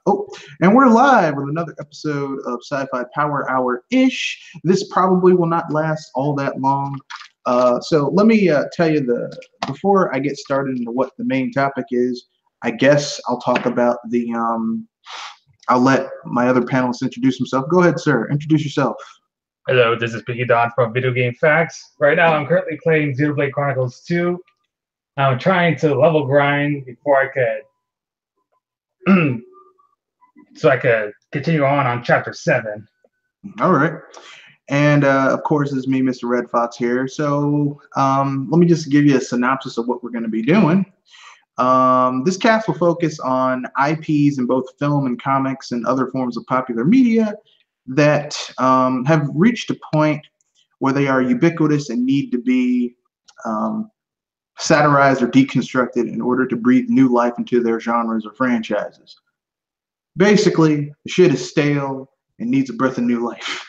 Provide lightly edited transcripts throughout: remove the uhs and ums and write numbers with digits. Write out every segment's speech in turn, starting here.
Oh, and we're live with another episode of Sci-Fi Power Hour-ish. This probably will not last all that long. So let me tell you before I get started into what the main topic is, I guess I'll talk about I'll let my other panelists introduce themselves. Go ahead, sir. Introduce yourself. Hello, this is Piggy Don from Video Game Facts. Right now, I'm currently playing Xenoblade Chronicles 2. I'm trying to level grind before I could, so I could continue on Chapter 7. All right. And of course, it's me, Mr. Red Fox here. So let me just give you a synopsis of what we're going to be doing. This cast will focus on IPs in both film and comics and other forms of popular media that have reached a point where they are ubiquitous and need to be satirized or deconstructed in order to breathe new life into their genres or franchises. Basically, the shit is stale and needs a breath of new life.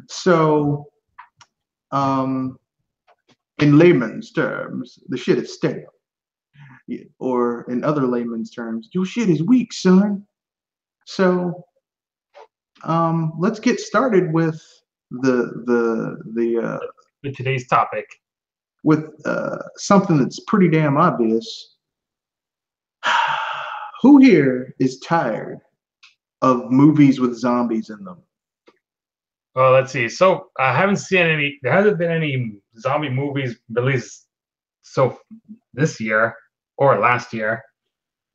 So, in layman's terms, the shit is stale. Or in other layman's terms, your shit is weak, son. So, let's get started with With today's topic. With something that's pretty damn obvious. Who here is tired of movies with zombies in them? Well, let's see. So I haven't seen any. There hasn't been any zombie movies released this year or last year.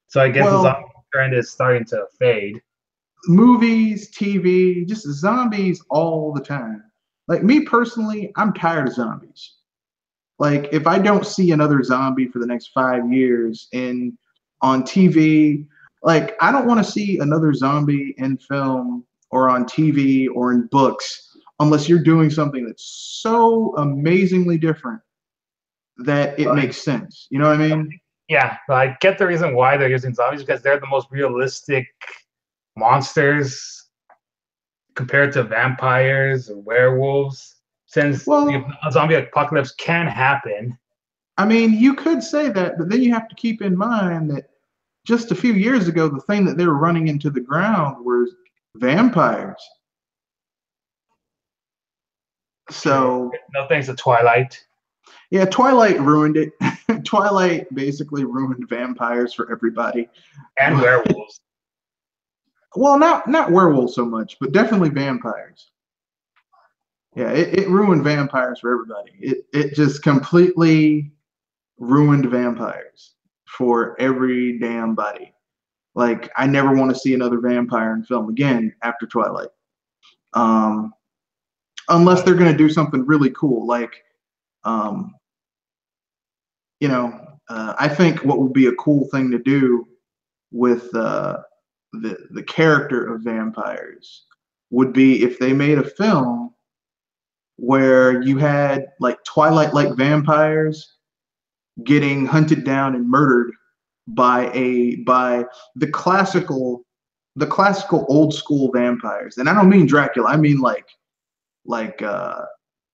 So I guess the zombie trend is starting to fade. Movies, TV, just zombies all the time. Like me personally, I'm tired of zombies. Like if I don't see another zombie for the next 5 years on TV, like I don't want to see another zombie in film or on TV or in books unless you're doing something that's so amazingly different that it makes sense. You know what I mean? Yeah, I get the reason why they're using zombies because they're the most realistic monsters compared to vampires or werewolves. Since a zombie apocalypse can happen. I mean, you could say that, but then you have to keep in mind that just a few years ago, the thing that they were running into the ground were vampires. So no thanks to Twilight. Yeah, Twilight ruined it. Twilight basically ruined vampires for everybody. And werewolves. Well, not werewolves so much, but definitely vampires. Yeah, it ruined vampires for everybody. It just completely ruined vampires for every damn body. Like, I never want to see another vampire in film again after Twilight. Unless they're going to do something really cool. Like, I think what would be a cool thing to do with the character of vampires would be if they made a film where you had like Twilight-like vampires getting hunted down and murdered by the classical old school vampires. And I don't mean Dracula. I mean like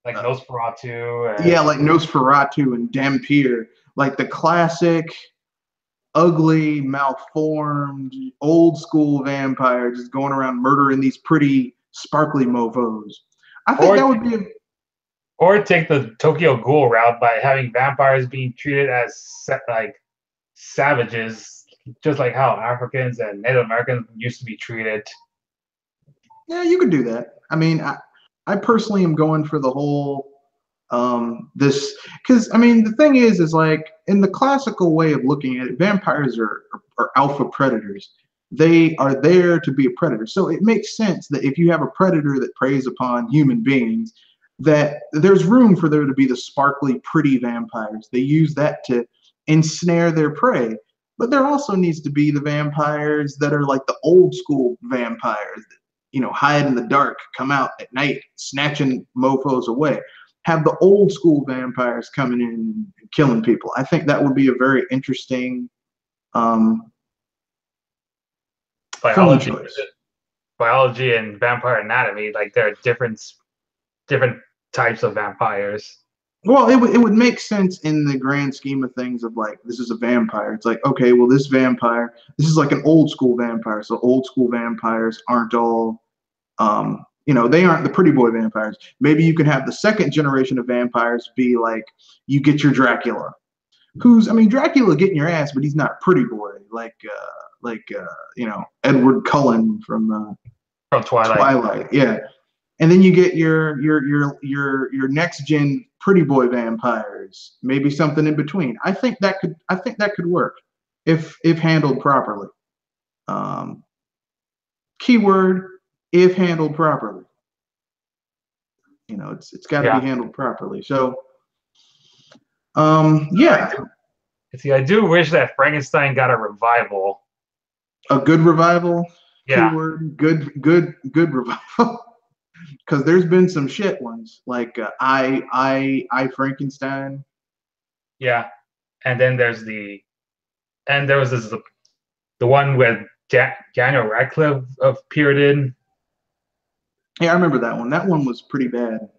Nosferatu. Yeah, like Nosferatu and Dampier, like the classic ugly, malformed, old school vampire just going around murdering these pretty sparkly mofos. I think that would be or take the Tokyo Ghoul route by having vampires being treated as like savages, just like how Africans and Native Americans used to be treated. Yeah, you could do that. I mean, I personally am going for the whole this, because I mean the thing is like in the classical way of looking at it, vampires are alpha predators. They are there to be a predator. So it makes sense that if you have a predator that preys upon human beings, that there's room for there to be the sparkly, pretty vampires. They use that to ensnare their prey. But there also needs to be the vampires that are like the old school vampires that, hide in the dark, come out at night, snatching mofos away. Have the old school vampires coming in and killing people. I think that would be a very interesting biology and vampire anatomy. Like there are different types of vampires. Well, it would make sense in the grand scheme of things of like this is a vampire. It's like, okay, well this vampire, this is like an old school vampire. So old school vampires aren't all they aren't the pretty boy vampires. Maybe you can have the second generation of vampires be like you get your Dracula, who's Dracula getting your ass, but he's not a pretty boy Edward Cullen from Twilight. Twilight. Yeah. And then you get your next gen pretty boy vampires, maybe something in between. I think that could work if handled properly. Keyword if handled properly. It's got to be handled properly. So yeah. See, I do wish that Frankenstein got a revival. A good revival? Yeah. Keyword good revival. Because there's been some shit ones like I Frankenstein. Yeah, and then there was the one with Daniel Radcliffe appeared in. Yeah, I remember that one. That one was pretty bad.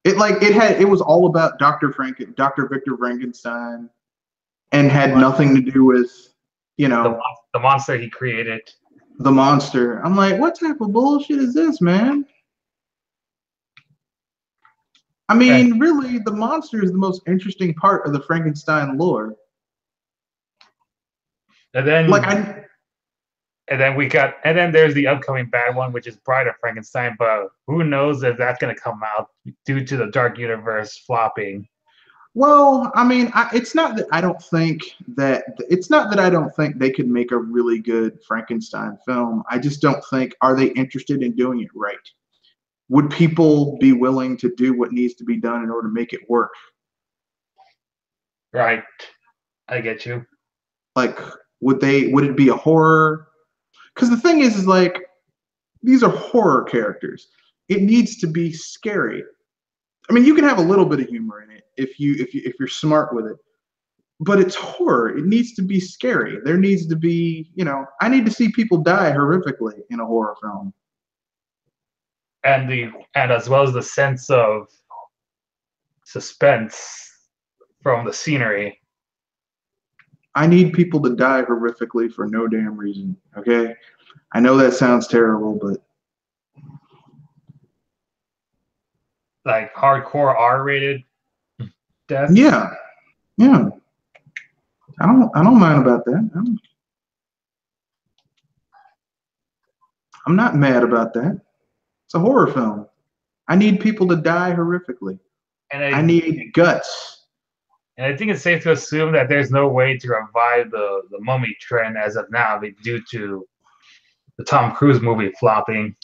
It was all about Dr. Victor Frankenstein, and had nothing to do with the monster he created. The monster. I'm like, what type of bullshit is this, man? I mean, really, the monster is the most interesting part of the Frankenstein lore. And then, and then there's the upcoming bad one, which is Bride of Frankenstein. But who knows if that's going to come out due to the Dark Universe flopping. Well, I mean, it's not that I don't think they could make a really good Frankenstein film. I just don't think, are they interested in doing it right? Would people be willing to do what needs to be done in order to make it work? Right. I get you. Like, would it be a horror? Because the thing is like, these are horror characters. It needs to be scary. I mean, you can have a little bit of humor in it if you're smart with it, but it's horror. It needs to be scary. There needs to be, I need to see people die horrifically in a horror film, and as well as the sense of suspense from the scenery. I need people to die horrifically for no damn reason. Okay, I know that sounds terrible, but. Like hardcore R-rated death. Yeah. I don't mind about that. I'm not mad about that. It's a horror film. I need people to die horrifically. And I need guts. And I think it's safe to assume that there's no way to revive the mummy trend as of now due to the Tom Cruise movie flopping.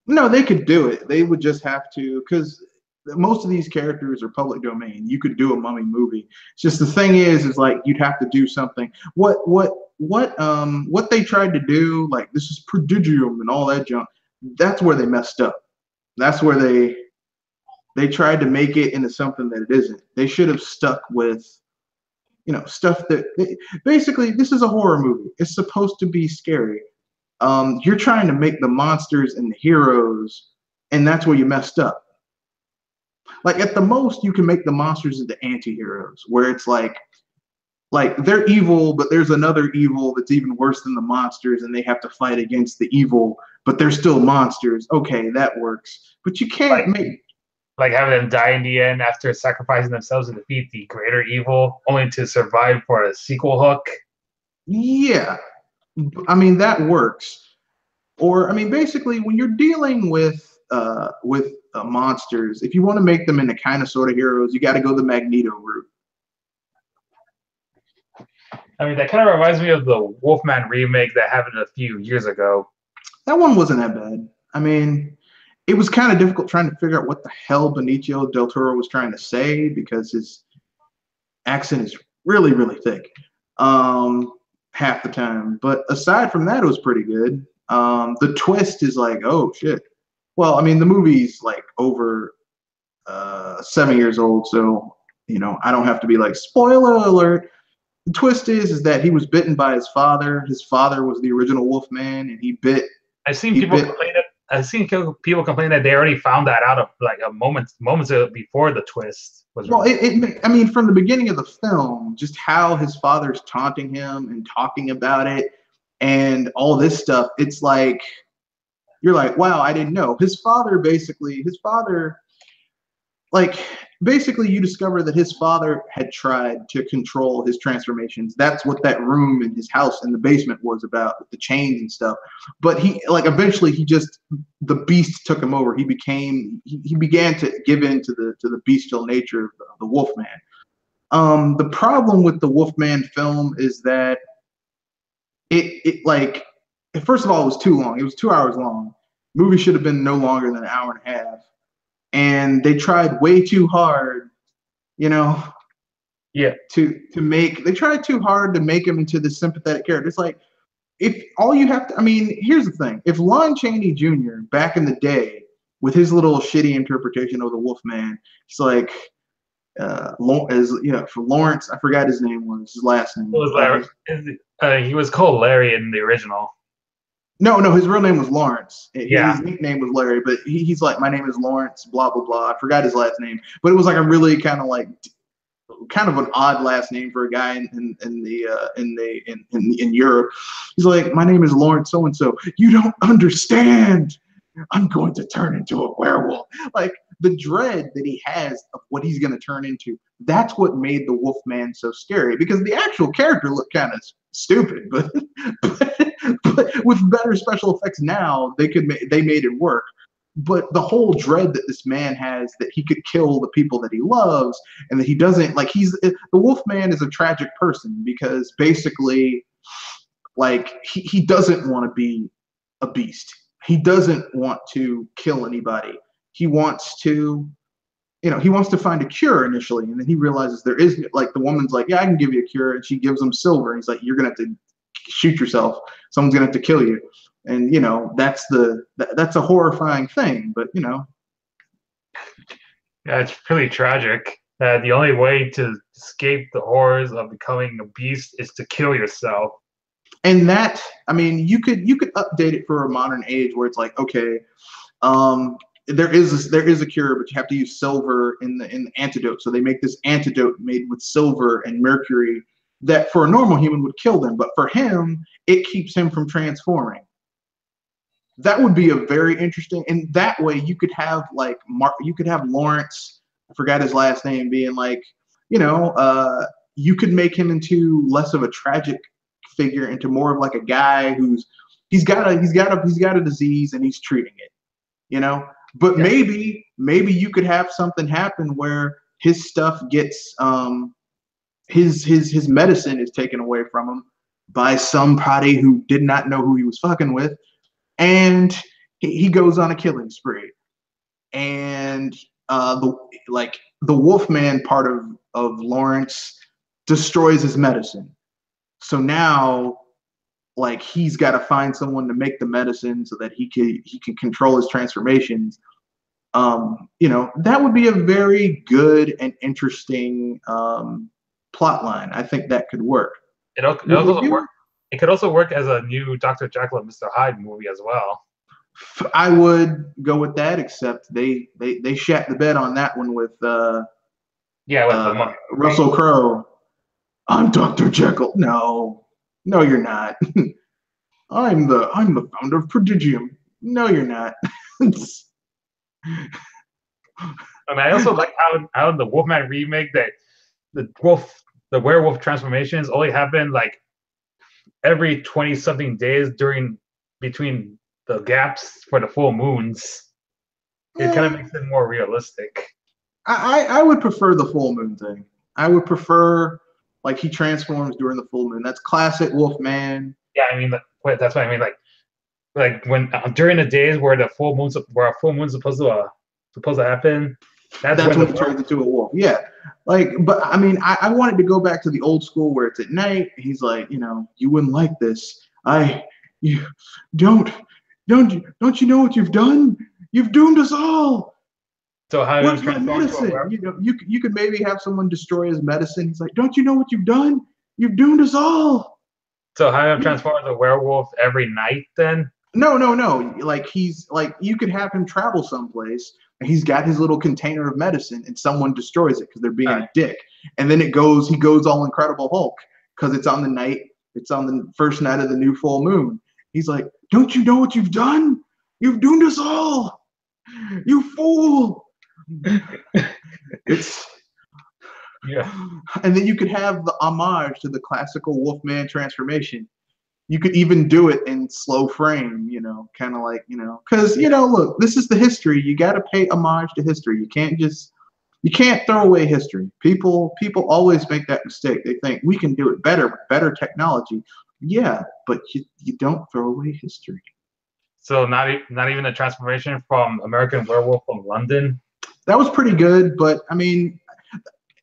No, they could do it. They would just have to, because most of these characters are public domain. You could do a mummy movie. It's just the thing is like you'd have to do something. What they tried to do, like this is prodigium and all that junk. That's where they messed up. That's where they tried to make it into something that it isn't. They should have stuck with, stuff that basically this is a horror movie. It's supposed to be scary. You're trying to make the monsters and the heroes, and that's where you messed up. Like at the most, you can make the monsters into anti-heroes, where it's like they're evil, but there's another evil that's even worse than the monsters, and they have to fight against the evil, but they're still monsters. Okay, that works. But you can't make having them die in the end after sacrificing themselves to defeat the greater evil, only to survive for a sequel hook. Yeah, I mean that works. Or I mean, basically, when you're dealing with monsters, if you want to make them into kind of sort of heroes, you got to go the Magneto route. I mean, that kind of reminds me of the Wolfman remake that happened a few years ago. That one wasn't that bad. I mean, it was kind of difficult trying to figure out what the hell Benicio del Toro was trying to say because his accent is really, really thick half the time. But aside from that, it was pretty good. The twist is like, oh, shit. Well, I mean, the movie's like over 7 years old, so, I don't have to be like, spoiler alert. The twist is that he was bitten by his father. His father was the original Wolfman, and he bit. I've seen people complain. I've seen people complain that they already found that out of like a moments before the twist was Well, released. I mean, from the beginning of the film, just how his father's taunting him and talking about it and all this stuff, it's like, you're like, wow, I didn't know. His father, like, basically you discover that his father had tried to control his transformations. That's what that room in his house in the basement was about, with the chains and stuff. But he, like, eventually the beast took him over. He began to give in to the bestial nature of the Wolfman. The problem with the Wolfman film is that it like, first of all, it was too long. It was 2 hours long. The movie should have been no longer than an hour and a half. And they tried way too hard, you know, they tried too hard to make him into this sympathetic character. It's like, if all you have to, I mean, here's the thing. If Lon Chaney Jr. back in the day, with his little shitty interpretation of the Wolfman, it's like, for Lawrence, I forgot his last name. It was Larry. He was called Larry in the original. No, his real name was Lawrence. Yeah. His nickname was Larry, but he's like, my name is Lawrence, blah, blah, blah. I forgot his last name, but it was like a really kind of an odd last name for a guy in Europe. He's like, my name is Lawrence so-and-so. You don't understand. I'm going to turn into a werewolf. Like, the dread that he has of what he's going to turn into, that's what made the Wolfman so scary, because the actual character looked kind of stupid, but with better special effects now, they made it work. But the whole dread that this man has, that he could kill the people that he loves, and that he doesn't, like, the Wolfman is a tragic person, because basically, like, he doesn't want to be a beast. He doesn't want to kill anybody. He wants to find a cure initially, and then he realizes there is, like, the woman's like, yeah, I can give you a cure, and she gives him silver, and he's like, you're gonna have to shoot yourself. Someone's gonna have to kill you. And that's a horrifying thing, but yeah, it's pretty tragic. The only way to escape the horrors of becoming a beast is to kill yourself. And that, I mean, you could update it for a modern age where it's like, okay, there is a cure, but you have to use silver in the antidote. So they make this antidote made with silver and mercury that for a normal human would kill them, but for him, it keeps him from transforming. That would be a very interesting, and that way you could have like Lawrence, I forgot his last name, being like, you could make him into less of a tragic figure, into more of like a guy who's he's got a disease and he's treating it, But maybe you could have something happen where his stuff gets his medicine is taken away from him by somebody who did not know who he was fucking with, and he goes on a killing spree, and the Wolfman part of Lawrence destroys his medicine. So now, like, he's got to find someone to make the medicine so that he can control his transformations. That would be a very good and interesting plot line. I think that could work. It could also work as a new Dr. Jekyll and Mr. Hyde movie as well. I would go with that, except they shat the bed on that one with Russell Crowe. I'm Dr. Jekyll. No, you're not. I'm the founder of Prodigium. No, you're not. And I also like how the Wolfman remake, that the werewolf transformations only happen like every 20-something days between the gaps for the full moons. It kind of makes it more realistic. I would prefer the full moon thing. I would prefer, like, he transforms during the full moon. That's classic Wolfman. Yeah, I mean, that's what I mean. Like when during the days where a full moon's supposed to happen, that's when he turns into a wolf. Yeah, but I mean, I wanted to go back to the old school where it's at night. He's like, you wouldn't like this. Don't you know what you've done? You've doomed us all. So how what's my medicine? You could maybe have someone destroy his medicine. He's like, don't you know what you've done? You've doomed us all. So how transform as a werewolf every night then? No, no, no. Like he's like you could have him travel someplace and he's got his little container of medicine and someone destroys it because they're being a dick. And then he goes all Incredible Hulk because it's on the first night of the new full moon. He's like, don't you know what you've done? You've doomed us all. You fool. It's Yeah. And then you could have the homage to the classical Wolfman transformation. You could even do it in slow frame, kind of like, because, look, this is the history. You got to pay homage to history. You can't throw away history. People always make that mistake. They think we can do it better with better technology. Yeah, but you don't throw away history. So not even a transformation from American Werewolf from London? That was pretty good, but I mean,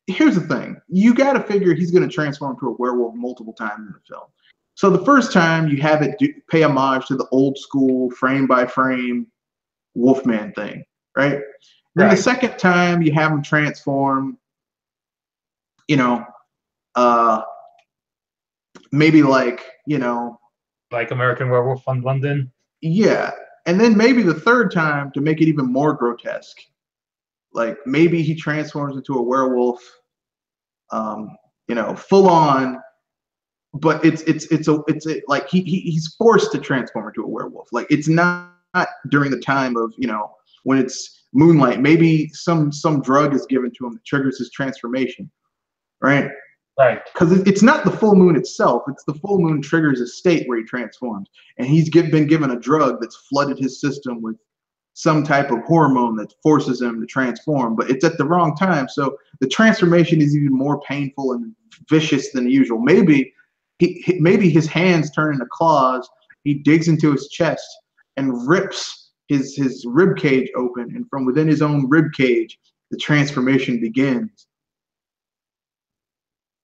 here's the thing. You got to figure he's going to transform to a werewolf multiple times in the film. So the first time you have it pay homage to the old school frame by frame Wolfman thing, right? Then the second time you have him transform, maybe like American Werewolf from London. Yeah, and then maybe the third time to make it even more grotesque, like maybe he transforms into a werewolf, full on. But like he's forced to transform into a werewolf. Like it's not during the time of when it's moonlight. Maybe some drug is given to him that triggers his transformation, right? Right. Because it's not the full moon itself. It's the full moon triggers a state where he transforms, and he's been given a drug that's flooded his system with some type of hormone that forces him to transform. But it's at the wrong time, so the transformation is even more painful and vicious than usual. Maybe his hands turn into claws. He digs into his chest and rips his rib cage open, and from within his own rib cage, the transformation begins.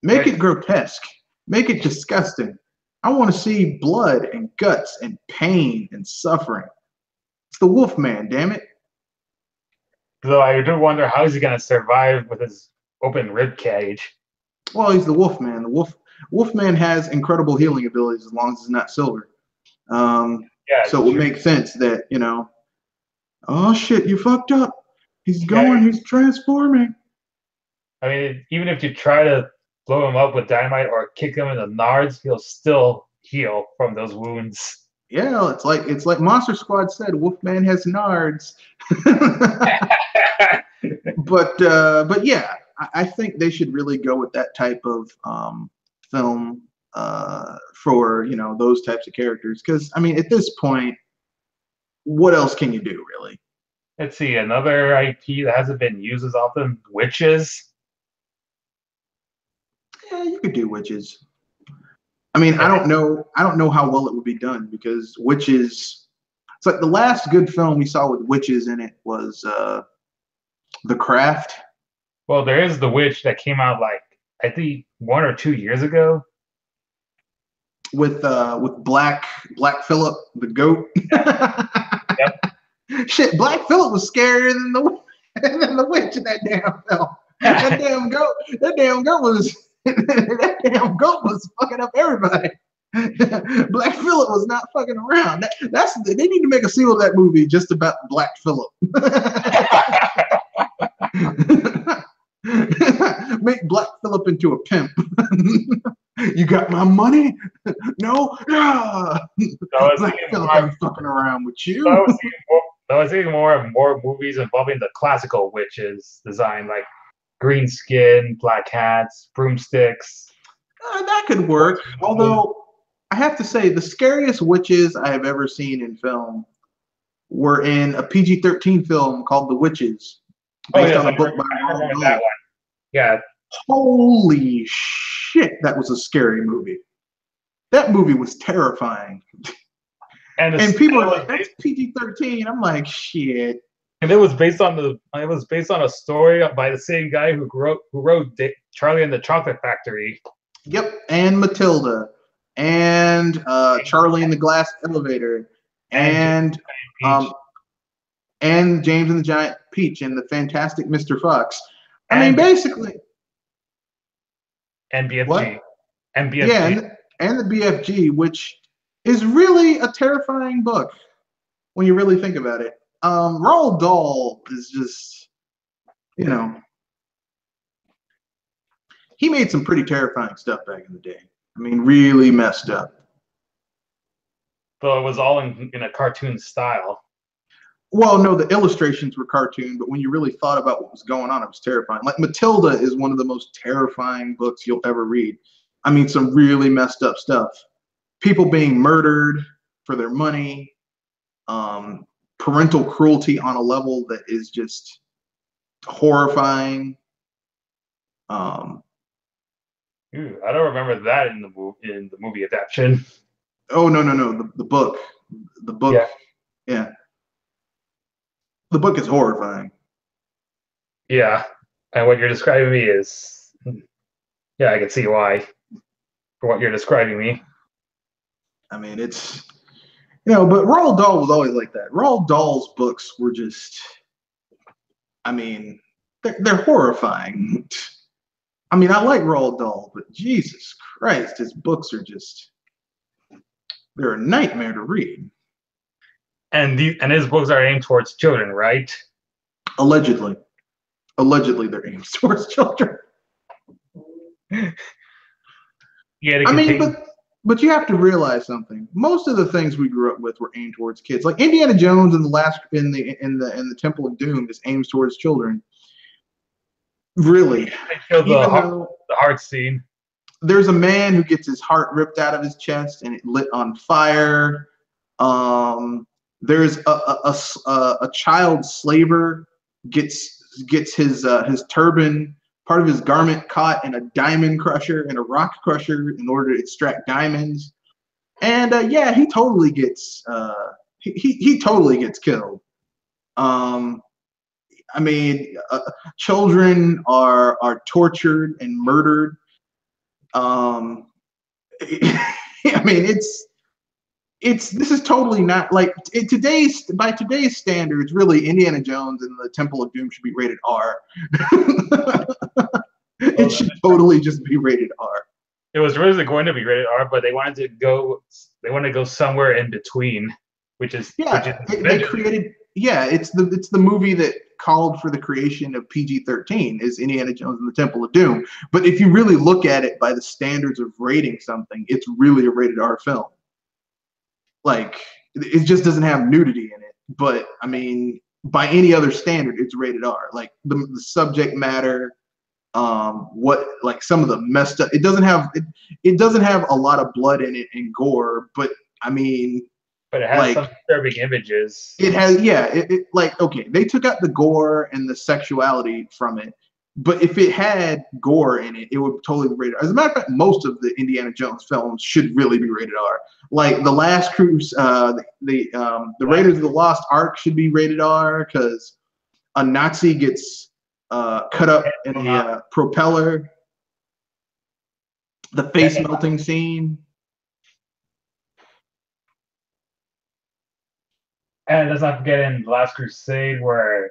Make it grotesque. Make it disgusting. I want to see blood and guts and pain and suffering. It's the Wolfman, damn it. Though I do wonder how is he going to survive with his open rib cage. Well, he's the Wolfman. The Wolfman has incredible healing abilities as long as it's not silver. So it would make sense that, oh shit, you fucked up. He's he's transforming. I mean, even if you try to blow him up with dynamite or kick him in the nards, he'll still heal from those wounds. Yeah, it's like Monster Squad said, Wolfman has nards. But yeah, I think they should really go with that type of film for those types of characters. Because I mean, at this point, what else can you do, really? Let's see, another IP that hasn't been used as often: Witches. Yeah, you could do Witches. I mean, I don't know how well it would be done because Witches. It's like the last good film we saw with witches in it was The Craft. Well, there is The Witch that came out I think 1 or 2 years ago. With Black Phillip the goat. Yep. Shit, Black Phillip was scarier than the witch in that damn film. That damn goat was fucking up everybody. Black Phillip was not fucking around. They need to make a sequel to that movie just about Black Phillip. Make Black Phillip into a pimp. You got my money? No? Black Phillip ain't fucking around with you. I was thinking more of movies involving the classical witches design, like green skin, black hats, broomsticks. That could work. Although, I have to say, the scariest witches I have ever seen in film were in a PG-13 film called The Witches, based on a book by Ronald Dahl. Yeah. Holy shit, that was a scary movie. That movie was terrifying. And people are like, that's PG-13. I'm like, shit. And it was based on a story by the same guy who wrote Charlie and the Chocolate Factory. Yep, and Matilda, and Charlie and the Glass Elevator, and James and the Giant Peach, and the Fantastic Mr. Fox. I mean, basically. And BFG. What? And BFG. Yeah, and the BFG, which is really a terrifying book. when you really think about it. Roald Dahl is just, you know, he made some pretty terrifying stuff back in the day. I mean, really messed up. So it was all in a cartoon style. Well, no, the illustrations were cartoon, but when you really thought about what was going on, it was terrifying. Like Matilda is one of the most terrifying books you'll ever read. I mean, some really messed up stuff. People being murdered for their money, parental cruelty on a level that is just horrifying. Ooh, I don't remember that in the movie adaptation. Oh no, the book, the book, Yeah. yeah, the book is horrifying. Yeah. And what you're describing me is, yeah, I can see why for what you're describing me. I mean, it's but Roald Dahl was always like that. Roald Dahl's books were just, I mean, they're horrifying. I mean, I like Roald Dahl, but Jesus Christ, his books are just, they're a nightmare to read. And his books are aimed towards children, right? Allegedly they're aimed towards children. Yeah, I mean, but you have to realize something. Most of the things we grew up with were aimed towards kids. Like Indiana Jones in the Temple of Doom is aimed towards children. Really, they show the heart scene. There's a man who gets his heart ripped out of his chest and it lit on fire. There's a child slaver gets his turban, part of his garment, caught in a diamond crusher and a rock crusher in order to extract diamonds. And yeah, he totally gets he totally gets killed. I mean, children are tortured and murdered. I mean, this is totally not like by today's standards. Really, Indiana Jones and the Temple of Doom should be rated R. It should totally just be rated R. It was originally going to be rated R, but they wanted to go somewhere in between, which is they created. Yeah, it's the movie that called for the creation of PG-13 is Indiana Jones and the Temple of Doom. But if you really look at it by the standards of rating something, it's really a rated R film. Like, it just doesn't have nudity in it. But I mean, by any other standard, it's rated R. Like the subject matter, what like some of the messed up. It doesn't have a lot of blood in it and gore, but I mean. But it has some disturbing images. It has, yeah. It like, okay, they took out the gore and the sexuality from it, but if it had gore in it, it would totally be rated R. As a matter of fact, most of the Indiana Jones films should really be rated R. Like The Last Cruise, the Raiders of the Lost Ark should be rated R because a Nazi gets cut up in the propeller. The face melting scene. And let's not forget in The Last Crusade where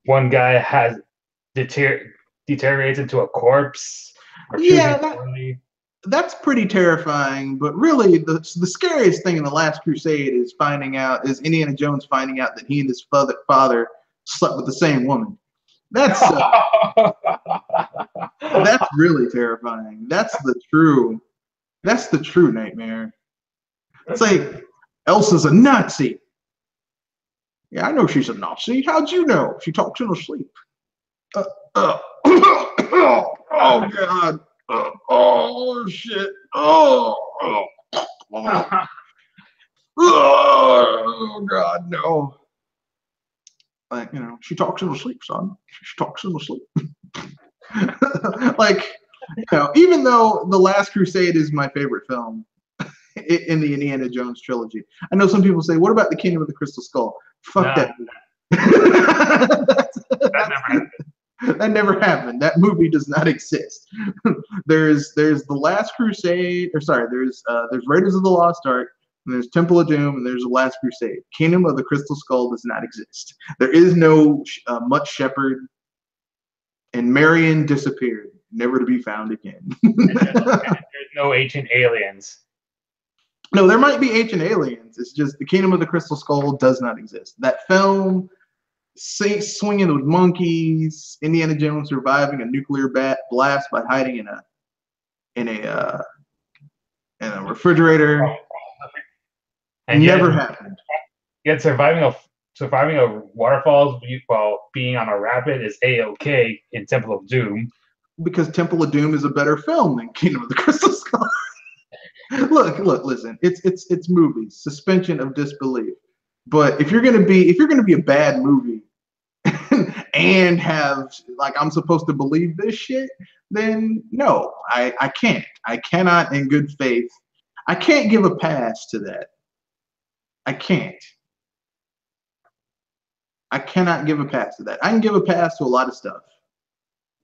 one guy has deteriorates into a corpse. Yeah, that's pretty terrifying. But really, the scariest thing in The Last Crusade is Indiana Jones finding out that he and his father slept with the same woman. That's that's really terrifying. That's the true nightmare. It's like Elsa's a Nazi. Yeah, I know she's a Nazi. How'd you know? She talks in her sleep. Oh God. Oh shit. Oh God, no. Like, she talks in her sleep, son. She talks in her sleep. Like, even though The Last Crusade is my favorite film in the Indiana Jones trilogy, I know some people say, what about The Kingdom of the Crystal Skull? Fuck that. That never happened. That never happened. That movie does not exist. There's The Last Crusade, there's Raiders of the Lost Ark, and there's Temple of Doom, and there's The Last Crusade. Kingdom of the Crystal Skull does not exist. There is no Mutt Shepherd, and Marion disappeared, never to be found again. There's no ancient aliens. No, there might be ancient aliens. It's just the Kingdom of the Crystal Skull does not exist. That film, swinging with monkeys, Indiana Jones surviving a nuclear blast by hiding in a uh, in a refrigerator, And never happened. yet surviving a waterfalls while being on a rapid is a-okay in Temple of Doom. Because Temple of Doom is a better film than Kingdom of the Crystal Skull. look, listen. It's movies. Suspension of disbelief. But if you're gonna be a bad movie and have like I'm supposed to believe this shit, then no, I can't. I cannot in good faith. I can't give a pass to that. I can't. I cannot give a pass to that. I can give a pass to a lot of stuff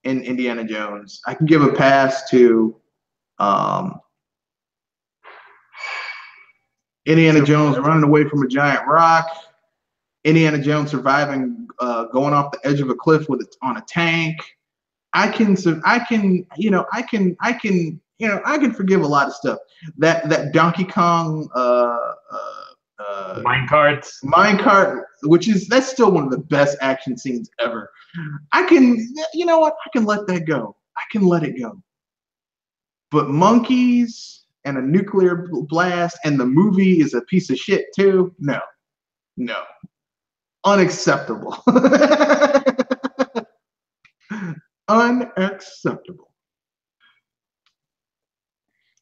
in Indiana Jones. I can give a pass to Indiana Jones running away from a giant rock, Indiana Jones surviving, going off the edge of a cliff on a tank. I can forgive a lot of stuff. That Donkey Kong minecart, that's still one of the best action scenes ever. I can let that go. I can let it go. But monkeys and a nuclear blast and the movie is a piece of shit too. No, unacceptable. Unacceptable.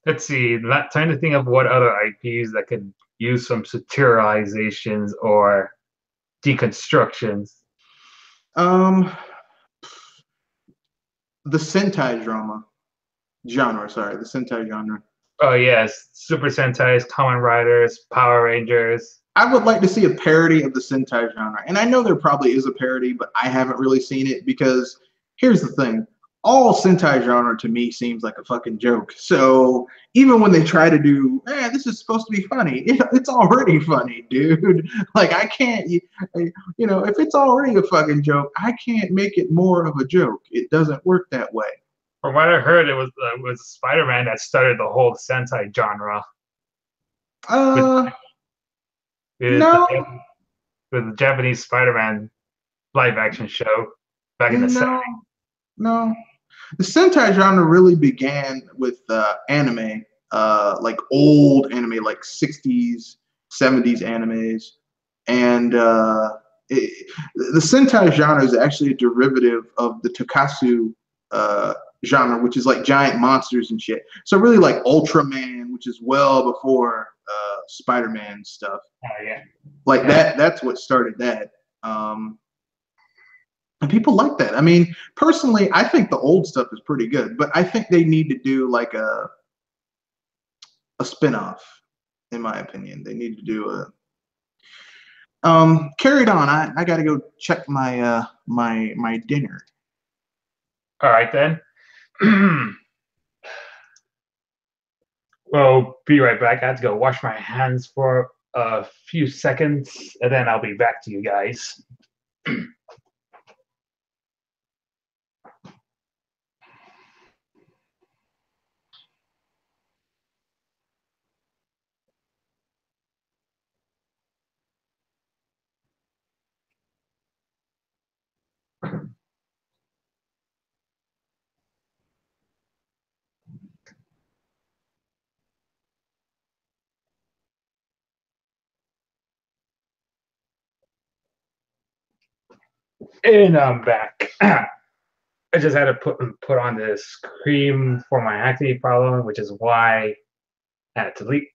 Let's see. Not trying to think of what other IPs that could use some satirizations or deconstructions. The Sentai genre. Sorry, the Sentai genre. Oh yes, Super Sentais, Kamen Riders, Power Rangers. I would like to see a parody of the Sentai genre, and I know there probably is a parody, but I haven't really seen it because here's the thing: all Sentai genre to me seems like a fucking joke. So even when they try to do, this is supposed to be funny, it's already funny, dude. Like I can't, if it's already a fucking joke, I can't make it more of a joke. It doesn't work that way. From what I heard, it was Spider-Man that started the whole Sentai genre. No. With the Japanese Spider-Man live-action show back in the 70s. No. The Sentai genre really began with anime, like old anime, like 60s, 70s animes. And the Sentai genre is actually a derivative of the Tokusatsu genre, which is like giant monsters and shit. So really like Ultraman, which is well before Spider-Man stuff. Oh, yeah. Like that's what started that. And people like that. I mean, personally, I think the old stuff is pretty good, but I think they need to do like a spinoff, in my opinion. They need to do a carried on. I gotta go check my my dinner. All right then. Well, be right back. I have to go wash my hands for a few seconds, and then I'll be back to you guys. And I'm back. I just had to put on this cream for my acne problem, which is why I had to leave.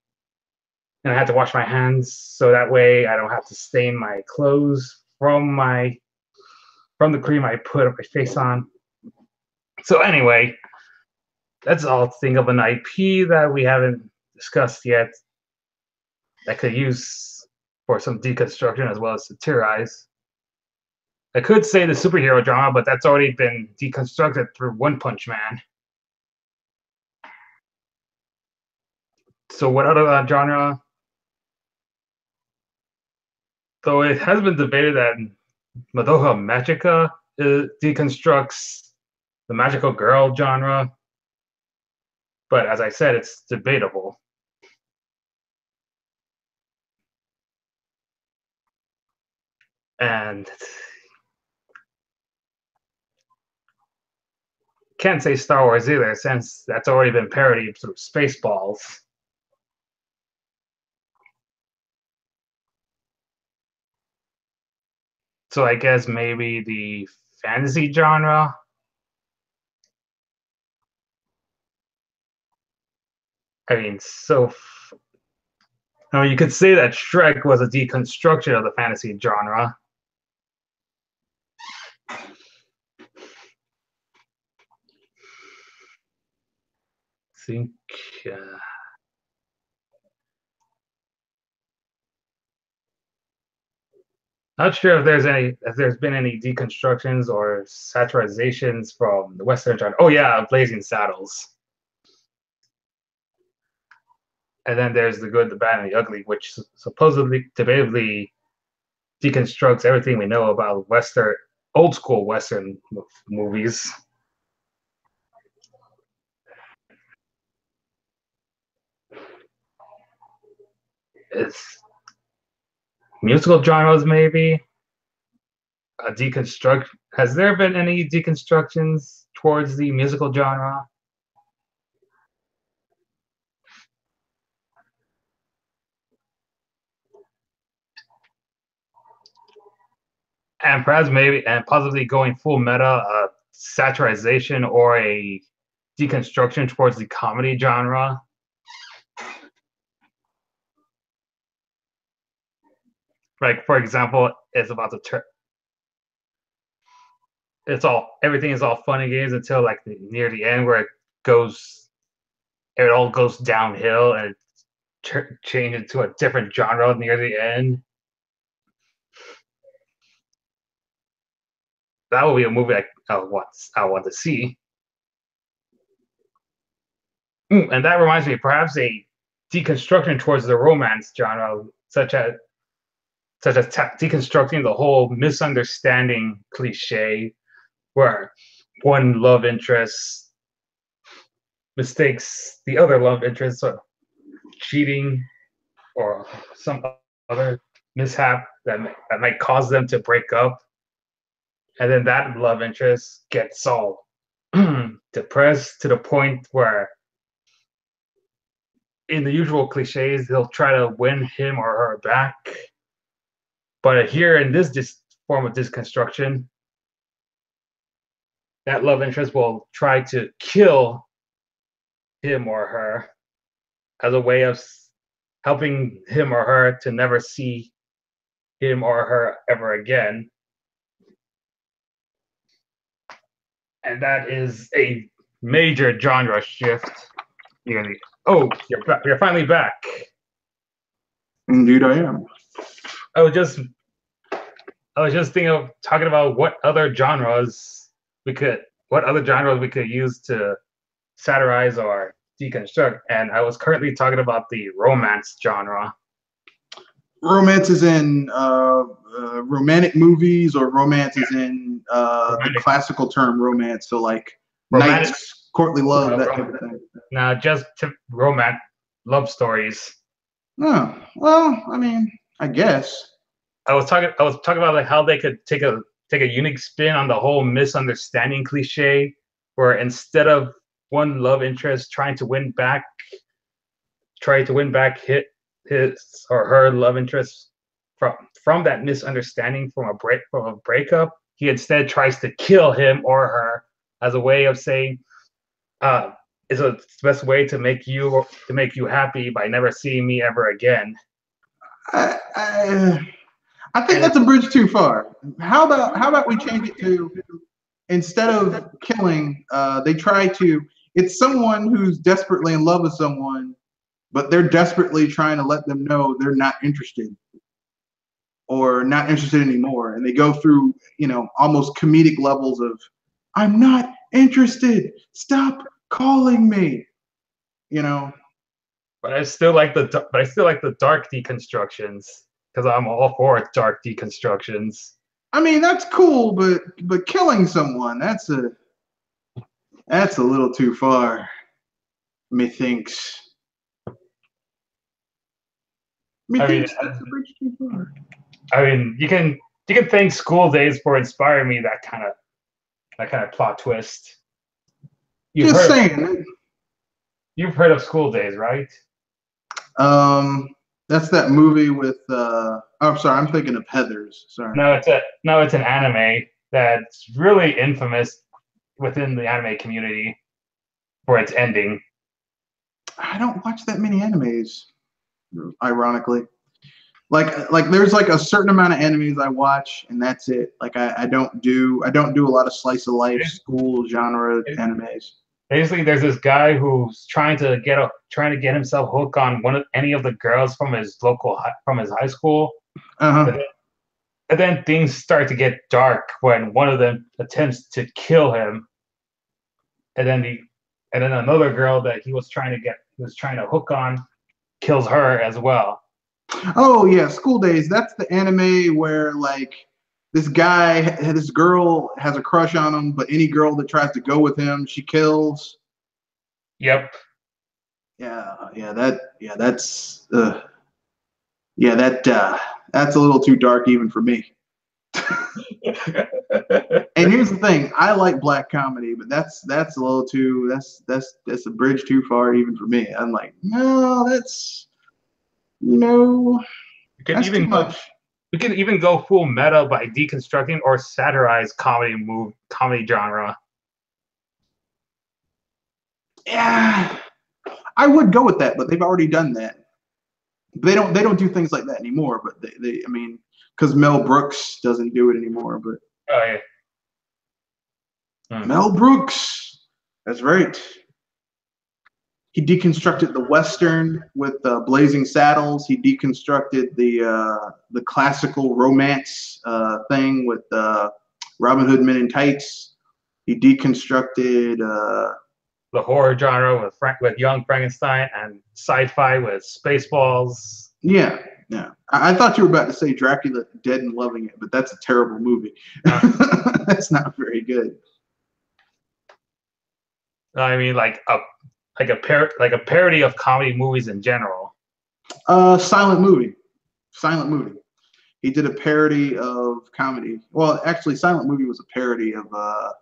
And I had to wash my hands so that way I don't have to stain my clothes from the cream I put my face on. So anyway, let's all think of an IP that we haven't discussed yet that could use for some deconstruction as well as satirize. I could say the superhero drama, but that's already been deconstructed through One Punch Man. So what other genre? Though it has been debated that Madoka Magica deconstructs the magical girl genre, but as I said, it's debatable. And can't say Star Wars either, since that's already been parodied through Spaceballs. So I guess maybe the fantasy genre. I mean, you could say that Shrek was a deconstruction of the fantasy genre. Think. Not sure if there's been any deconstructions or satirizations from the Western genre. Oh yeah, Blazing Saddles. And then there's The Good, the Bad, and the Ugly, which supposedly, debatably, deconstructs everything we know about old school Western movies. It's musical genres, maybe. A deconstruct. Has there been any deconstructions towards the musical genre? And perhaps maybe, and possibly going full meta, a satirization or a deconstruction towards the comedy genre. Like, for example, it's about the everything is all fun and games until like near the end where it all goes downhill and it changes to a different genre near the end. That would be a movie I want to see. And that reminds me, perhaps a deconstruction towards the romance genre, such as deconstructing the whole misunderstanding cliche, where one love interest mistakes the other love interest or cheating or some other mishap that might cause them to break up, and then that love interest gets all depressed to the point where, in the usual cliches, they'll try to win him or her back. But here in this form of deconstruction, that love interest will try to kill him or her as a way of helping him or her to never see him or her ever again. And that is a major genre shift. You're finally back. Indeed, I am. I was just thinking of talking about what other genres we could use to satirize or deconstruct, and I was currently talking about the romance genre. Romance is in romantic movies, or romance is in the classical term romance, so like knights, courtly love, that type of thing. No, just romance, love stories. Oh, well, I mean, I guess. I was talking about like how they could take a unique spin on the whole misunderstanding cliche, where instead of one love interest trying to win back his or her love interest from that misunderstanding, from a breakup, he instead tries to kill him or her as a way of saying, "It's the best way to make you happy by never seeing me ever again." I think that's a bridge too far. How about we change it to, instead of killing, they try to. It's someone who's desperately in love with someone, but they're desperately trying to let them know they're not interested or not interested anymore. And they go through, almost comedic levels of, "I'm not interested. Stop calling me." But I still like the dark deconstructions, because I'm all for dark deconstructions. I mean, that's cool, but killing someone, that's a little too far, methinks. Methinks that's a bridge too far. I mean, you can You can thank School Days for inspiring me that kind of plot twist. Just saying. You've heard of School Days, right? That's that movie with. Oh, I'm sorry. I'm thinking of Heathers. Sorry. No, it's an anime that's really infamous within the anime community for its ending. I don't watch that many animes, ironically. Like there's like a certain amount of animes I watch, and that's it. Like I don't do a lot of slice of life school genre animes. Basically, there's this guy who's trying to get himself hooked on any of the girls from his high school. Uh-huh. And then things start to get dark when one of them attempts to kill him, and then another girl that he was trying to hook on kills her as well. Oh yeah, School Days. That's the anime where like this girl has a crush on him, but any girl that tries to go with him, she kills. Yep. That's that's a little too dark even for me. And here's the thing, I like black comedy, but that's a little too that's a bridge too far even for me. I'm like, no, that's that's too much. We can even go full meta by deconstructing or satirize comedy genre. Yeah, I would go with that, but they've already done that. They don't do things like that anymore. But I mean, because Mel Brooks doesn't do it anymore. But oh yeah, Mel Brooks, that's right. He deconstructed the Western with Blazing Saddles. He deconstructed the classical romance thing with Robin Hood Men in Tights. He deconstructed the horror genre with Young Frankenstein and sci-fi with Spaceballs. Yeah. I thought you were about to say Dracula Dead and Loving It, but that's a terrible movie. That's not very good. I mean, like a parody of comedy movies in general. Silent movie. He did a parody of comedy. Well, actually, Silent Movie was a parody of the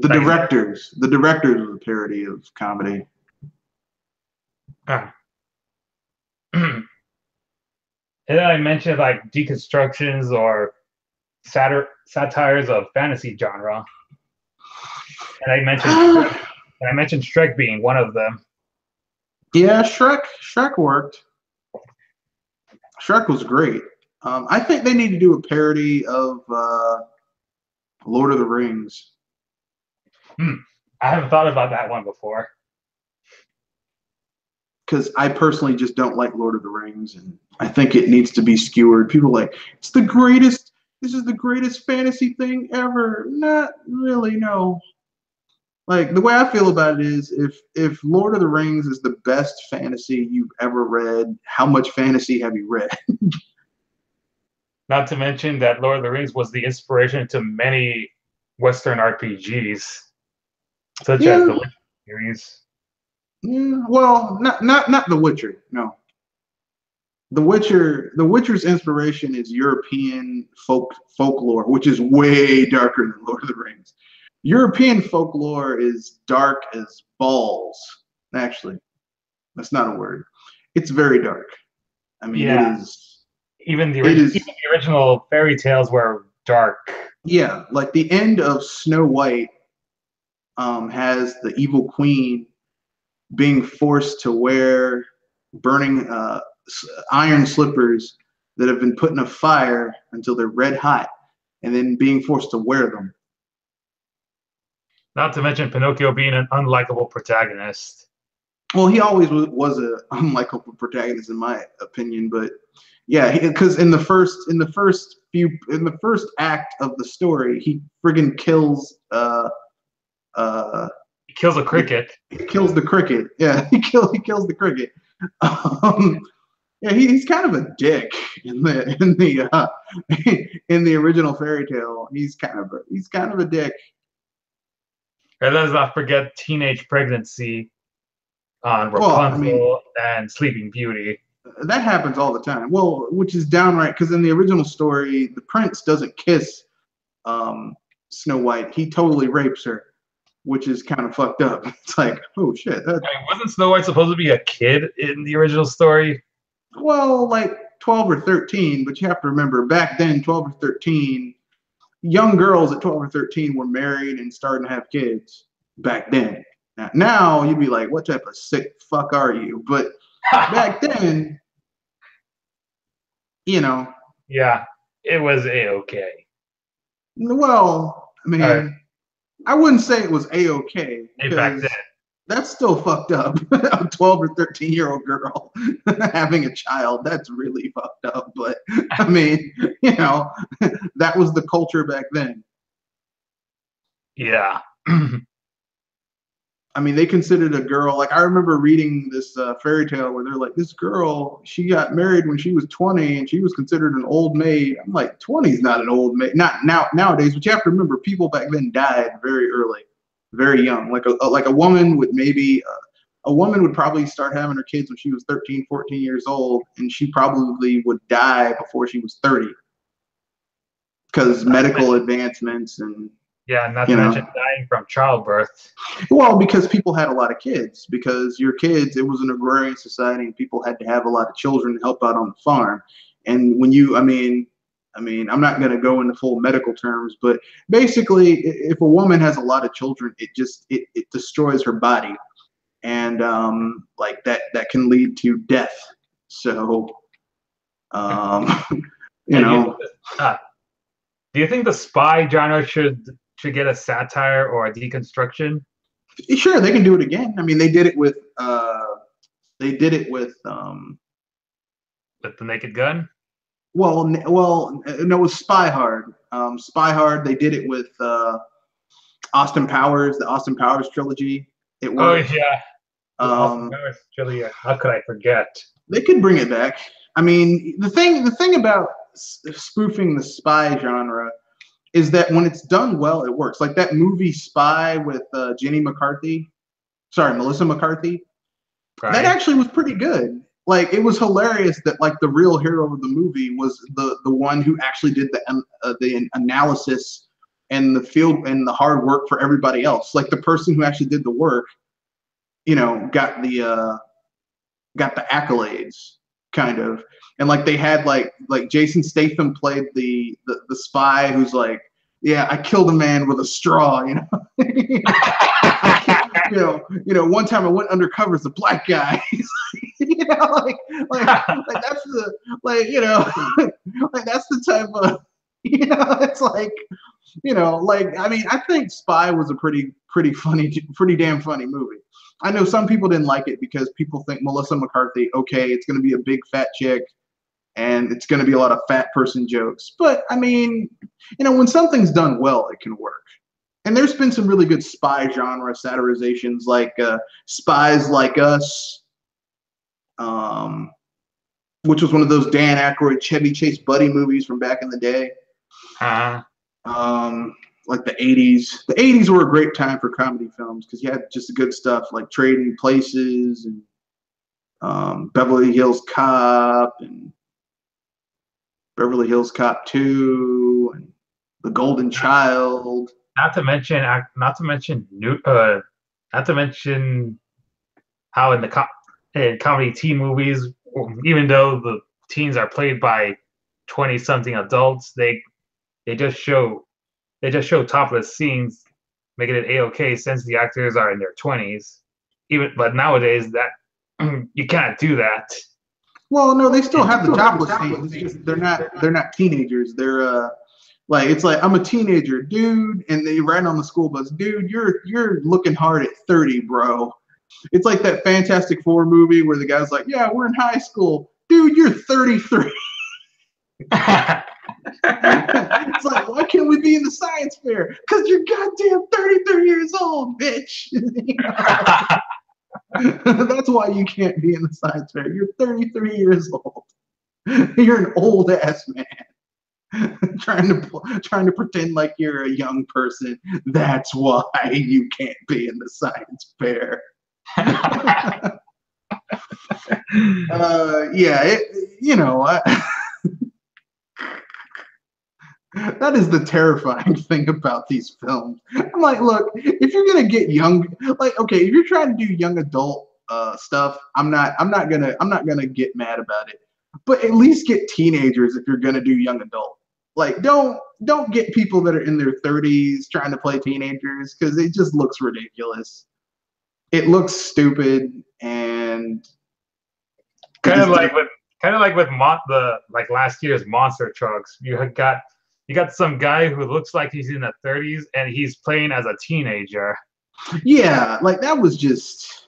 Directors. The Directors was a parody of comedy. And then I mentioned like deconstructions or satires of fantasy genre, and I mentioned Shrek being one of them. Yeah, Shrek worked. Shrek was great. I think they need to do a parody of Lord of the Rings. I haven't thought about that one before. Because I personally just don't like Lord of the Rings, and I think it needs to be skewered. People are like, it's the greatest. This is the greatest fantasy thing ever. Not really, no. Like the way I feel about it is, if Lord of the Rings is the best fantasy you've ever read, how much fantasy have you read? Not to mention that Lord of the Rings was the inspiration to many Western RPGs, such as the Witcher series. Yeah, well, not The Witcher. No, The Witcher's inspiration is European folklore, which is way darker than Lord of the Rings. European folklore is dark as balls. Actually, that's not a word. It's very dark. I mean, it is. Even the original fairy tales were dark. Yeah, like the end of Snow White has the evil queen being forced to wear burning iron slippers that have been put in a fire until they're red hot, and then being forced to wear them. Not to mention Pinocchio being an unlikable protagonist. Well, he always was an unlikable protagonist, in my opinion. But yeah, because in the first act of the story, he friggin' kills. He kills a cricket. He kills the cricket. Yeah, he kills the cricket. Yeah, he's kind of a dick in the original fairy tale. He's kind of a dick. And let's not forget teenage pregnancy on Rapunzel and Sleeping Beauty. that happens all the time. Well, which is downright, because in the original story, the prince doesn't kiss Snow White. He totally rapes her, which is kind of fucked up. It's like, oh shit. I mean, wasn't Snow White supposed to be a kid in the original story? Well, like 12 or 13, but you have to remember back then, 12 or 13, young girls at 12 or 13 were married and starting to have kids back then. Now you'd be like, what type of sick fuck are you? But back then, you know. Yeah, it was A-okay. Well, I mean, I wouldn't say it was A-okay. Back then. That's still fucked up. A 12 or 13-year-old girl having a child, that's really fucked up. But, I mean, you know, that was the culture back then. Yeah. I mean, they considered a girl, like I remember reading this fairy tale where they're like, this girl, she got married when she was 20 and she was considered an old maid. I'm like, 20 is not an old maid. Not nowadays, but you have to remember people back then died very early, very young. Like a woman would maybe, a woman would probably start having her kids when she was 13, 14 years old, and she probably would die before she was 30 because medical advancements and, yeah, not to mention dying from childbirth. Well, because people had a lot of kids. Because your kids, it was an agrarian society, and people had to have a lot of children to help out on the farm. And when you, I mean, I'm not going to go into full medical terms, but basically, if a woman has a lot of children, it destroys her body, and like that can lead to death. So, you know. Do you think the spy genre should get a satire or a deconstruction? Sure, they can do it again. I mean, they did it with the Naked Gun. Well, no, it was Spy Hard. Spy Hard. They did it with Austin Powers, the Austin Powers trilogy. It was. Oh yeah. Austin Powers trilogy. How could I forget? They could bring it back. I mean, the thing about spoofing the spy genre is that when it's done well, it works. Like that movie Spy with Melissa McCarthy. Right. That actually was pretty good. Like it was hilarious that like the real hero of the movie was the one who actually did the analysis and the field and the hard work for everybody else. Like the person who actually did the work, you know, got the accolades kind of. And like they had like Jason Statham played the spy who's like, yeah, I killed a man with a straw, you know. you know, one time I went undercover as a black guy. You know, like that's the you know, like that's the type of, you know, it's like, you know, like I mean, I think Spy was a pretty damn funny movie. I know some people didn't like it because people think Melissa McCarthy, okay, it's going to be a big fat chick and it's going to be a lot of fat person jokes. But I mean, you know, when something's done well, it can work. And there's been some really good spy genre satirizations like Spies Like Us, which was one of those Dan Aykroyd, Chevy Chase buddy movies from back in the day. Like the 80s. The 80s were a great time for comedy films because you had just good stuff like Trading Places and Beverly Hills Cop and Beverly Hills Cop 2 and The Golden Child. Not to mention how in comedy teen movies, even though the teens are played by 20-something adults, they just show topless scenes, making it A-okay since the actors are in their 20s. But nowadays that you can't do that. Well, no, they still have the topless scenes. It's just they're not teenagers. They're like it's like I'm a teenager, dude, and they ride on the school bus, dude. You're looking hard at 30, bro. It's like that Fantastic Four movie where the guy's like, yeah, we're in high school, dude. You're 33. It's like, why can't we be in the science fair? Because you're goddamn 33 years old, bitch. That's why you can't be in the science fair. You're 33 years old. You're an old ass man. trying to pretend like you're a young person. That's why you can't be in the science fair. Yeah, that is the terrifying thing about these films. I'm like, look, if you're gonna get young, like, okay, if you're trying to do young adult stuff, I'm not gonna get mad about it. But at least get teenagers if you're gonna do young adult. Like, don't get people that are in their 30s trying to play teenagers because it just looks ridiculous. It looks stupid, and it kind of just like with the like last year's monster trucks. You got some guy who looks like he's in the 30s and he's playing as a teenager. yeah, like that was just.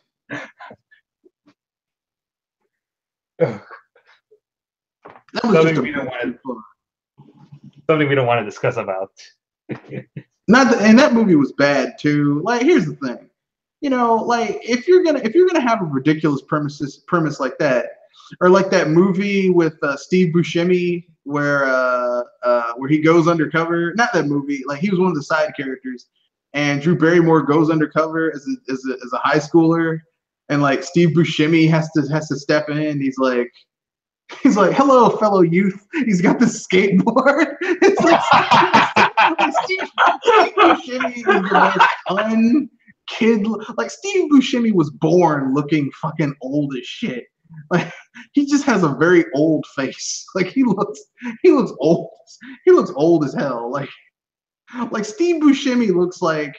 That was something just we don't want to something we don't want to discuss about. And that movie was bad too. Like, here's the thing, like if you're gonna have a ridiculous premise like that, or like that movie with Steve Buscemi where he goes undercover. Not that movie. Like, he was one of the side characters, and Drew Barrymore goes undercover as a high schooler, and like Steve Buscemi has to step in. He's like, hello, fellow youth. He's got this skateboard. It's like Steve Buscemi is the most kid. Like, Steve Buscemi was born looking fucking old as shit. Like, he just has a very old face. Like, he looks old. He looks old as hell. Like Steve Buscemi looks like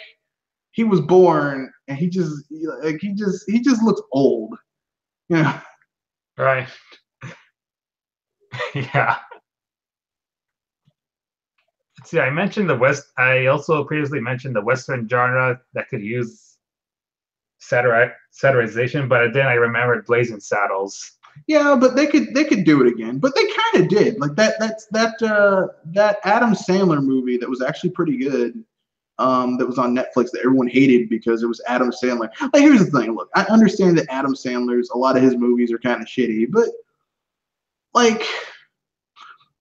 he was born and he just looks old. Right. Yeah. See, I also previously mentioned the Western genre that could use satirization, but then I remembered Blazing Saddles. Yeah, but they could do it again. But they kind of did. Like that Adam Sandler movie that was actually pretty good. That was on Netflix that everyone hated because it was Adam Sandler. Like, here's the thing. Look, I understand that Adam Sandler's a lot of his movies are kind of shitty, but like,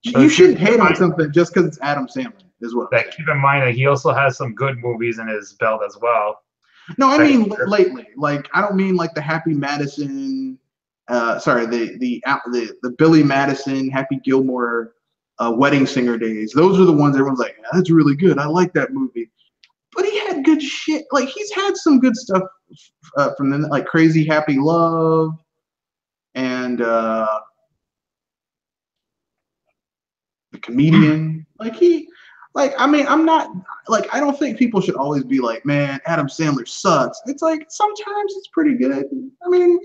you shouldn't hate on something just because it's Adam Sandler. Is what I'm saying. Keep in mind that he also has some good movies in his belt as well. No, I mean lately. Like, I don't mean like the Happy Madison. Sorry, the Billy Madison, Happy Gilmore, Wedding Singer days. Those are the ones everyone's like, yeah, that's really good. I like that movie. But he had good shit. Like, he's had some good stuff from them, like Crazy Happy Love and The Comedian. I mean, I'm not, like, I don't think people should always be like, man, Adam Sandler sucks. It's like, sometimes it's pretty good. I mean,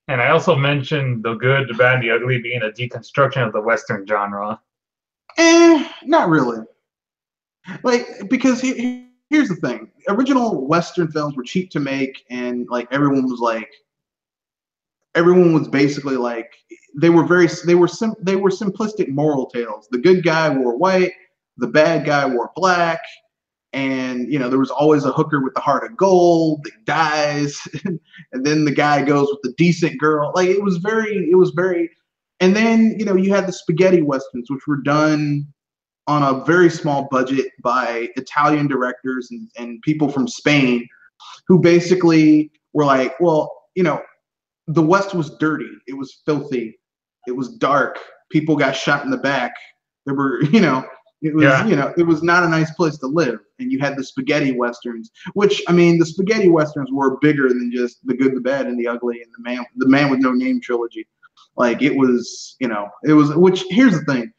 And I also mentioned The Good, the Bad, and the Ugly being a deconstruction of the Western genre. Not really. Like, because here's the thing. Original Western films were cheap to make, and like everyone was basically like, they were simplistic moral tales. The good guy wore white, the bad guy wore black, and there was always a hooker with the heart of gold that dies, and then the guy goes with the decent girl. Like, it was very, and then you had the spaghetti westerns, which were done on a very small budget by Italian directors and people from Spain, who basically were like, well, the West was dirty. It was filthy. It was dark. People got shot in the back. There were, it was, it was not a nice place to live. And you had the spaghetti westerns, which, I mean, the spaghetti westerns were bigger than just The Good, the Bad, and the Ugly, and the Man with No Name trilogy. Like, it was, which, here's the thing.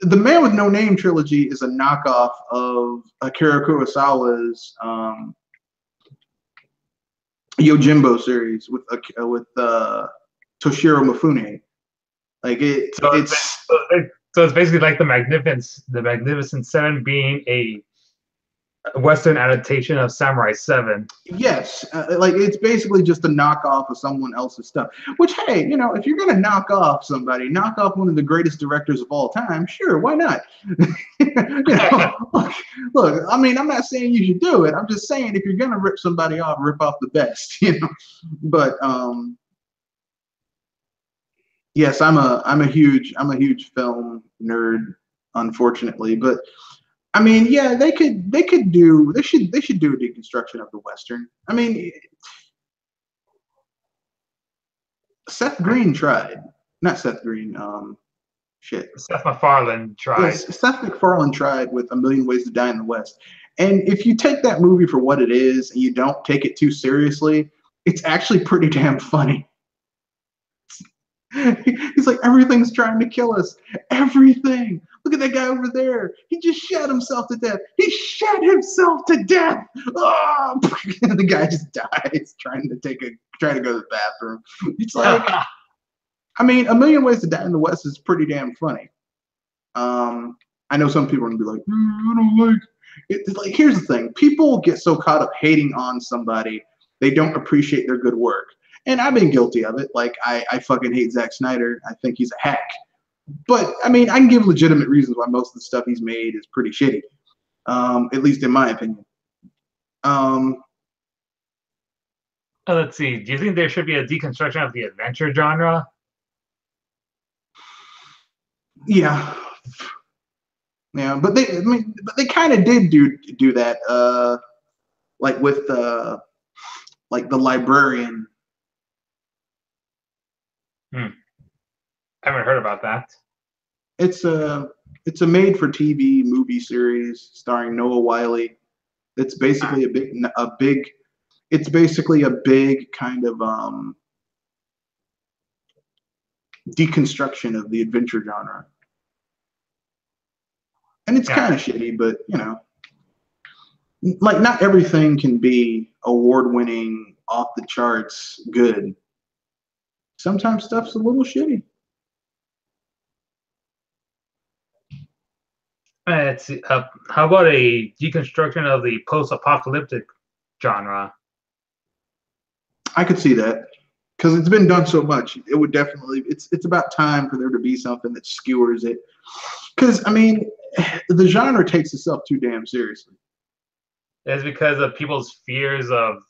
The Man with No Name trilogy is a knockoff of Akira Kurosawa's Yojimbo series with Toshiro Mifune. Like, so it's basically like the Magnificent Seven being a Western adaptation of Samurai 7. Yes, like, it's basically just a knockoff of someone else's stuff. Which, hey, if you're gonna knock off somebody, knock off one of the greatest directors of all time. Sure, why not? Look, I mean, I'm not saying you should do it. I'm just saying, if you're gonna rip somebody off, rip off the best. But yes, I'm a huge film nerd, unfortunately, but. I mean, yeah, they should do a deconstruction of the Western. I mean, Seth Green tried. Not Seth Green. Shit. Seth MacFarlane tried. Yes, Seth MacFarlane tried with A Million Ways to Die in the West. And if you take that movie for what it is and you don't take it too seriously, it's actually pretty damn funny. He's like, everything's trying to kill us. Everything. Look at that guy over there. He just shot himself to death. He shot himself to death. Oh! The guy just dies trying to go to the bathroom. It's like, I mean, A Million Ways to Die in the West is pretty damn funny. I know some people are gonna be like, I don't like it. It's like, here's the thing: people get so caught up hating on somebody, they don't appreciate their good work. And I've been guilty of it. Like, I fucking hate Zack Snyder. I think he's a hack. But I mean, I can give legitimate reasons why most of the stuff he's made is pretty shitty. At least in my opinion. Let's see. Do you think there should be a deconstruction of the adventure genre? Yeah. Yeah, but they kind of did do that. Like with like The Librarian. I haven't heard about that. It's a made-for-TV movie series starring Noah Wyle. It's basically it's basically a big kind of deconstruction of the adventure genre. And it's kind of shitty, but you know, like not everything can be award-winning, off the charts good. Sometimes stuff's a little shitty. Let's see. How about a deconstruction of the post-apocalyptic genre? I could see that because it's been done so much. It would definitely. It's about time for there to be something that skewers it. Because I mean, the genre takes itself too damn seriously. It's because of people's fears of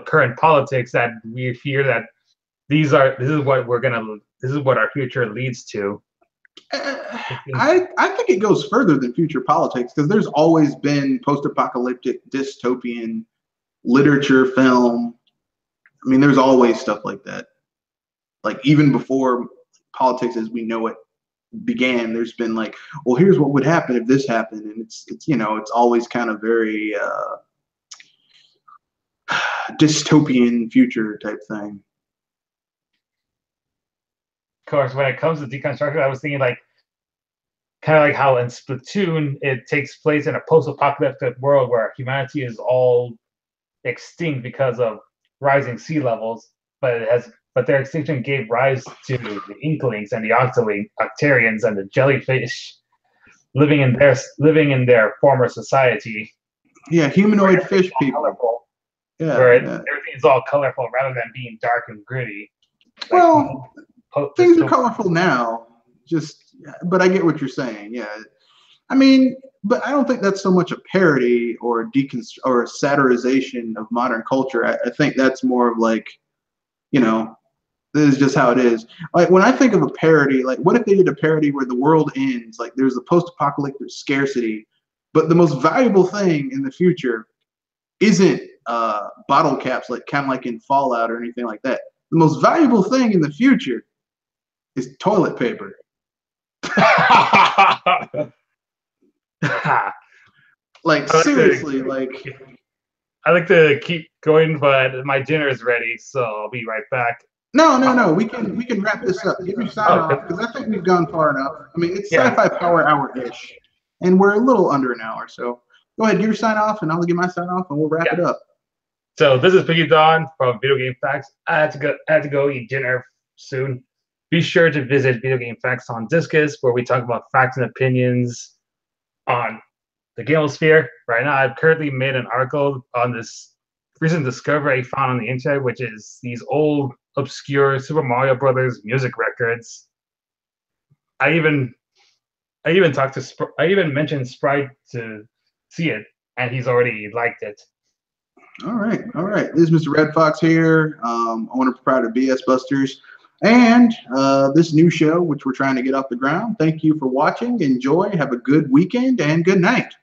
current politics that we fear that this is what our future leads to. I think it goes further than future politics because there's always been post-apocalyptic dystopian literature, film. I mean, there's always stuff like that. Like even before politics as we know it began, there's been like, well, here's what would happen if this happened, and it's you know, it's always kind of very dystopian future type thing. Of course, when it comes to deconstruction, I was thinking like kind of like how in Splatoon it takes place in a post-apocalyptic world where humanity is all extinct because of rising sea levels, but their extinction gave rise to the Inklings and the Octarians and the jellyfish living in their former society. Yeah, humanoid fish people. Colorful, yeah, everything is all colorful rather than being dark and gritty. Well, things are colorful now. But I get what you're saying. Yeah, I mean, but I don't think that's so much a parody or a satirization of modern culture. I think that's more of like, you know, this is just how it is. Like when I think of a parody, like what if they did a parody where the world ends, like there's a post-apocalyptic scarcity, but the most valuable thing in the future isn't bottle caps, like kind of like in Fallout or anything like that. The most valuable thing in the future is toilet paper. Like seriously, I like to keep going, but my dinner is ready, so I'll be right back. No. We can wrap this up. Give me sign off because I think we've gone far enough. I mean, it's Sci-Fi Power hour-ish, and we're a little under an hour. So go ahead, give your sign off, and I'll give my sign off, and we'll wrap it up. So this is Piggy Don from Video Game Facts. I had to go eat dinner soon. Be sure to visit Video Game Facts on Discus, where we talk about facts and opinions on the Gamosphere. Right now, I've currently made an article on this recent discovery I found on the internet, which is these old, obscure Super Mario Brothers music records. I even mentioned Sprite to see it, and he's already liked it. All right. This is Mr. Red Fox here, owner proprietor of BS Busters, and this new show, which we're trying to get off the ground. Thank you for watching. Enjoy. Have a good weekend and good night.